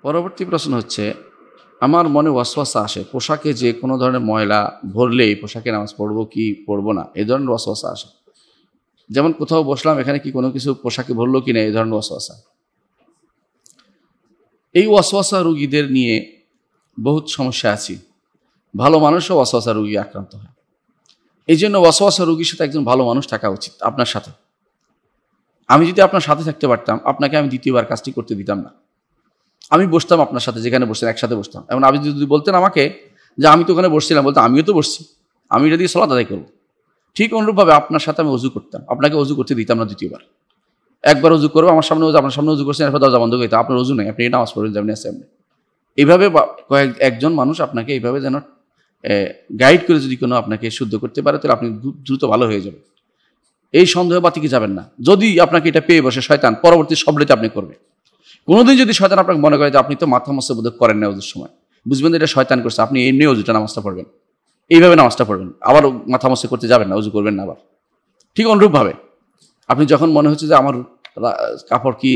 পরবর্তী প্রশ্ন হচ্ছে, আমার মনে ওয়াসওয়াসা আসে পোশাকে যে কোনো ধরনের ময়লা ভরলেই পোশাকে নামাজ পড়বো কি পড়বো না, এই ধরনের ওয়াসওয়াসা আসে। যেমন কোথাও বসলাম, এখানে কি কোনো কিছু পোশাকে ভরলো কি না, এই ধরনের ওয়াসওয়াসা। এই ওয়াসওয়াসা রোগীদের নিয়ে বহুত সমস্যা আছে। ভালো মানুষও ওয়াসওয়াসা রোগী আক্রান্ত হয়। এই জন্য ওয়াসওয়াসা রোগীর সাথে একজন ভালো মানুষ থাকা উচিত আপনার সাথে। আমি যদি আপনার সাথে থাকতে পারতাম, আপনাকে আমি দ্বিতীয়বার কাজটি করতে দিতাম না। আমি বসতাম আপনার সাথে, যেখানে বসছেন একসাথে বসতাম। এবং আপনি যদি বলতেন আমাকে যে আমি তো ওখানে বসছিলাম, বলতে আমিও তো বসছি, আমি এটা দিয়ে সালাত আদায় করবো। ঠিক অনুরূপভাবে আপনার সাথে আমি অজু করতাম, আপনাকে অজু করতে দিতাম না দ্বিতীয়বার। একবার অজু করবো, আমার সামনে আপনার সামনে অজু করছেন, এরপর দরজা বন্ধ করতে, আপনার অজু নেই, আপনি নামাজ পড়বেন যেমনি আছে আপনি। এইভাবে একজন মানুষ আপনাকে এইভাবে যেন গাইড করে যদি কোনো আপনাকে শুদ্ধ করতে পারে, তাহলে আপনি দ্রুত ভালো হয়ে যাবেন। এই সন্দেহ বাতিকে যাবেন না। যদি আপনাকে এটা পেয়ে বসে শয়তান, পরবর্তী সবলেতে আপনি করবে। কোনোদিন যদি শয়তান আপনাকে মনে করে যে আপনি তো মাথা মস্ত বোধ করেন না অজুর সময়, বুঝবেন যে এটা শয়তান করছে, আপনি এমনি অজুটা নামাজটা পড়বেন, এইভাবে নামাজটা পড়বেন, আবার মাথা মস্ত করতে যাবেন না, অজু করবেন না আবার। ঠিক অনুরূপভাবে আপনি যখন মনে হচ্ছে যে আমার কাপড় কি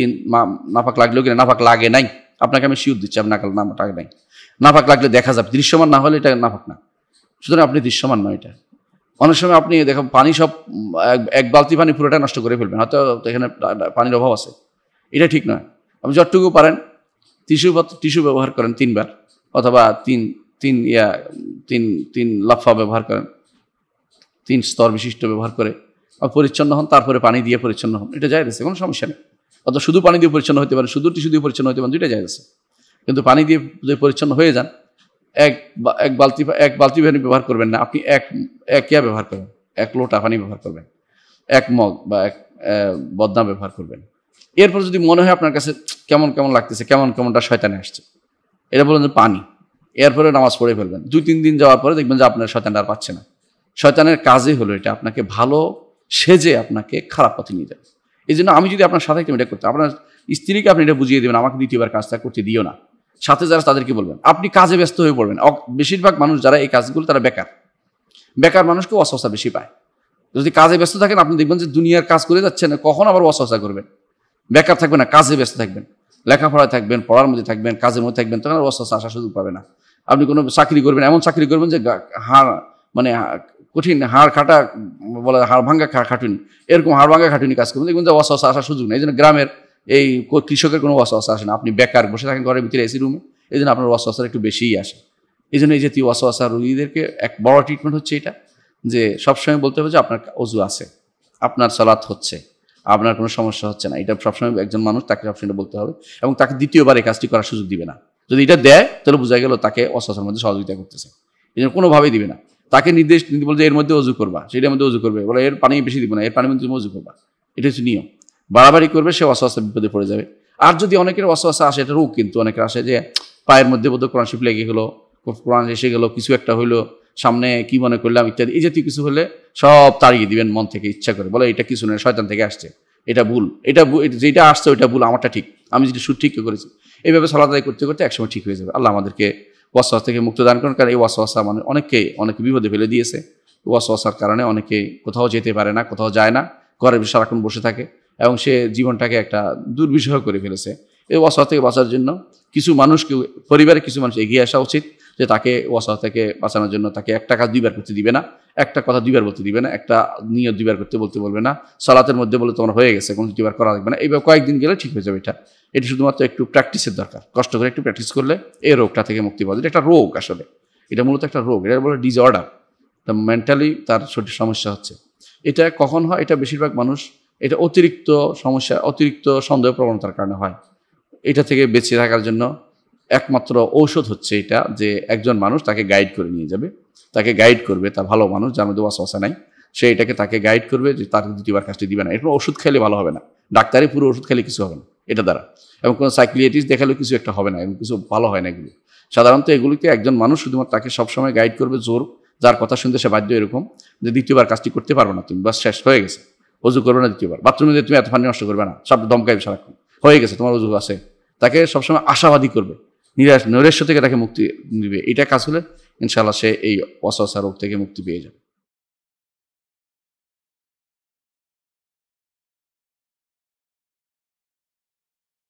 নাপাক লাগলেও কিনা, নাপাক লাগে নাই, আপনাকে আমি শিওর দিচ্ছি আপনার নাপাক নাই। নাপাক লাগলে দেখা যাবে, দৃশ্যমান না হলে এটা নাপাক না। সুতরাং আপনি দৃশ্যমান নয়। এটা অনেক সময় আপনি দেখেন পানি সব এক বালতি পানি পুরোটা নষ্ট করে ফেলবেন, হয়তো এখানে পানির অভাব আছে, এটা ঠিক নয়। আপনি যতটুকু পারেন টিস্যু ব্যবহার করেন 3 বার, অথবা তিন লাফা ব্যবহার করেন, 3 স্তর বিশিষ্ট ব্যবহার করে পরিচ্ছন্ন হন, তারপরে পানি দিয়ে পরিচ্ছন্ন হন, এটা জায়েজ আছে, কোনো সমস্যা নেই। অথবা শুধু পানি দিয়ে পরিচ্ছন্ন হতে পারেন, শুধু টিস্যু দিয়ে পরিচ্ছন্ন হতে পারেন, দুইটা জায়েজ আছে। কিন্তু পানি দিয়ে যদি পরিচ্ছন্ন হয়ে যান, এক বালতি পানি ব্যবহার করবেন না, আপনি এক ব্যবহার করবেন, 1 লোটা পানি ব্যবহার করবেন, 1 মগ বা 1 বদনা ব্যবহার করবেন। এরপর যদি মনে হয় আপনার কাছে কেমন কেমন লাগতেছে, কেমনটা শয়তানে আসছে, এটা বলেন যে পানি, এরপরে নামাজ পড়ে ফেলবেন। 2-3 দিন যাওয়ার পরে দেখবেন যে আপনার শয়তানটা আর পাচ্ছে না। শয়তানের কাজই হলো এটা, আপনাকে ভালো সেজে আপনাকে খারাপ পথে নিয়ে যাবে। এই জন্য আমি যদি আপনার সাথে এটা করতে, আপনার স্ত্রীকে আপনি এটা বুঝিয়ে দেবেন, আমাকে দ্বিতীয়বার কাজটা করতে দিও না। সাথে যারা তাদেরকে বলবেন, আপনি কাজে ব্যস্ত হয়ে পড়বেন। বেশিরভাগ মানুষ যারা এই কাজগুলো, তারা বেকার মানুষকে ওয়াসওয়াসা বেশি পায়। যদি কাজে ব্যস্ত থাকেন, আপনি দেখবেন যে দুনিয়ার কাজ করে যাচ্ছেন, কখন আবার ওয়াসওয়াসা করবেন। বেকার থাকবেন না, কাজে ব্যস্ত থাকবেন, লেখাপড়ায় থাকবেন, পড়ার মধ্যে থাকবেন, কাজের মধ্যে থাকবেন, তখন ওয়াসওয়াসা আসার সুযোগ পাবে না। আপনি কোনো চাকরি করবেন, এমন চাকরি করবেন যে কঠিন হাড় কাটা বলে, হাড় ভাঙ্গা খাটুনি, এরকম হাড় ভাঙ্গা খাটুনি কাজ করবেন, দেখবেন যে ওয়াসওয়াসা আসার সুযোগ নেই। এই জন্য গ্রামের এই কৃষকের কোনো ওয়াসওয়াসা আসে না। আপনি বেকার বসে থাকেন ঘরের ভিতরে এসি রুমে, এই জন্য আপনার ওয়াসওয়াসা একটু বেশিই আসে। এই জন্য এই জাতীয় ওয়াসওয়াসা রোগীদেরকে এক বড় ট্রিটমেন্ট হচ্ছে এটা, যে সবসময় বলতে হবে যে আপনার অজু আছে, আপনার সালাত হচ্ছে, আপনার কোনো সমস্যা হচ্ছে না। এটা সবসময় একজন মানুষ, তাকে সবসময় বলতে হবে, এবং তাকে দ্বিতীয়বার এই কাজটি করার সুযোগ দিবে না। যদি এটা দেয়, তাহলে বোঝা গেল তাকে ওয়াসওয়াসার মধ্যে সহযোগিতা করতেছে। এই জন্য কোনোভাবেই দিবে না। তাকে নির্দেশ বলছে এর মধ্যে অজু করবা, সেটার মধ্যে অজু করবে, বলে এর পানি বেশি দিব না, এর পানির মধ্যে তুমি অজু করবা, এটা হচ্ছে নিয়ম। বাড়াবাড়ি করবে, সে ওয়াসওয়াসার বিপদে পড়ে যাবে। আর যদি অনেকের ওয়াসওয়াসা আসে, এটা রোগ কিন্তু অনেকের আসে যে পায়ের মধ্যে বোধহয় কোরআন শরীফ লেগে গেলো, কোরআন এসে গেলো, কিছু একটা হইলো, সামনে কি মনে করলাম ইত্যাদি, এই জাতীয় কিছু হলে সব তাড়িয়ে দিবেন মন থেকে, ইচ্ছা করে, বলে এটা কিছু নয়, শয়তান থেকে আসছে, এটা ভুল, যেটা আসছে ওইটা ভুল, আমারটা ঠিক, আমি যেটা ঠিক করেছি। এইভাবে সালাত আদায় করতে করতে একসময় ঠিক হয়ে যাবে। আল্লাহ আমাদেরকে ওয়াসওয়াসা থেকে মুক্ত দান করেন। কারণ এই ওয়াসওয়াসা মানে অনেকে বিপদে ফেলে দিয়েছে। ওয়াসওয়াসার কারণে অনেকে কোথাও যেতে পারে না, কোথাও যায় না, ঘরে সারাক্ষণ বসে থাকে, এবং সে জীবনটাকে একটা দুর্বিষহ করে ফেলেছে। এই ওয়াসওয়াসা থেকে বাঁচার জন্য কিছু মানুষকে, পরিবারের কিছু মানুষ এগিয়ে আসা উচিত, যে তাকে ওয়াসওয়াসা থেকে বাঁচানোর জন্য তাকে একটা কাজ 2 বার করতে দিবে না, একটা কথা 2 বার বলতে দিবে না, একটা নিয়ত 2 বার বলতে বলবে না, সালাতের মধ্যে বলে তোমার হয়ে গেছে, কোনো 2 বার করা লাগবে না। এইভাবে কয়েকদিন গেলে ঠিক হয়ে যাবে। এটা শুধুমাত্র একটু প্র্যাকটিসের দরকার, কষ্ট করে একটু প্র্যাকটিস করলে এই রোগটা থেকে মুক্তি পাওয়া যায়। এটা একটা রোগ, আসলে এটা মূলত একটা রোগ, এটা বলে ডিসঅর্ডার, মেন্টালি তার শরীর সমস্যা হচ্ছে। এটা কখন হয়? এটা বেশিরভাগ মানুষ, এটা অতিরিক্ত সমস্যা, অতিরিক্ত সন্দেহ প্রবণতার কারণে হয়। এটা থেকে বেঁচে থাকার জন্য একমাত্র ঔষধ হচ্ছে এটা, যে একজন মানুষ তাকে গাইড করে নিয়ে যাবে, তাকে গাইড করবে, তার ভালো মানুষ যার মধ্যে ওয়াসওয়াসা নাই, সে এটাকে তাকে গাইড করবে যে তার দ্বিতীয়বার কাজটি দিবে না। এরকম ওষুধ খেলে ভালো হবে না, ডাক্তারি পুরো ওষুধ খেলে কিছু হবে না এটা দ্বারা, এবং কোনো সাইকিয়াট্রিস্ট দেখালেও কিছু একটা হবে না, এবং কিছু ভালো হয় না এগুলো। সাধারণত এগুলিকে একজন মানুষ শুধুমাত্র তাকে সবসময় গাইড করবে, জোর, যার কথা শুনতে সে বাধ্য, এরকম যে দ্বিতীয়বার কাজটি করতে পারবে না তুমি, বাস শেষ হয়ে গেছে, অজু করবে না দ্বিতীয়বার, বাথরুমে তুমি এত পানি নষ্ট করবে না, সব দমকাইবে সারাক্ষণ, হয়ে গেছে তোমার অজু আছে, তাকে সবসময় আশাবাদী করবে, নৈরাশ্য থেকে তাকে মুক্তি দিবে। এটা কাজ হলে ইনশাআল্লাহ সে এই ওয়াসওয়াসা রোগ থেকে মুক্তি পেয়ে যাবে।